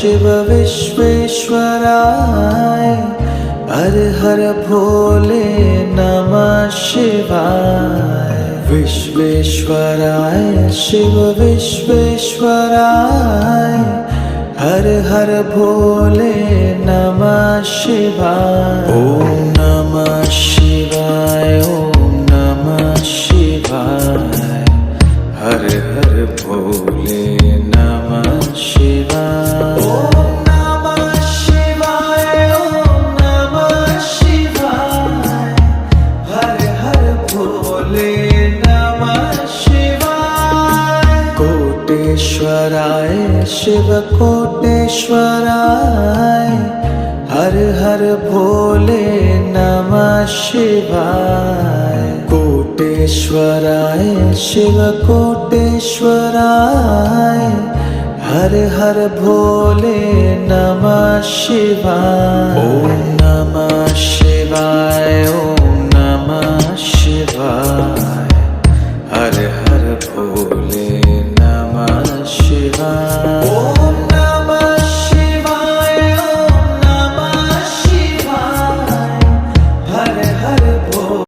शिव विश्वेश्वराय हर हर भोले नमः शिवाय। विश्वेश्वराय शिव विश्वेश्वराय हर हर भोले नमः शिवाय। ओम नमः शिवाय ओम नमः शिवाय हर हर भोले नमः शिवाय। ओम नमः शिवाय ओम नमः शिवाय हर हर भोले नमः शिवाय। कोटेश्वराय शिव कोटेश्वराय हर हर भोले नमः शिवाय। कोटेश्वराय शिव कोटेश्वराय हर हर भोले नमः शिवाय। ओम नमः शिवाय ओम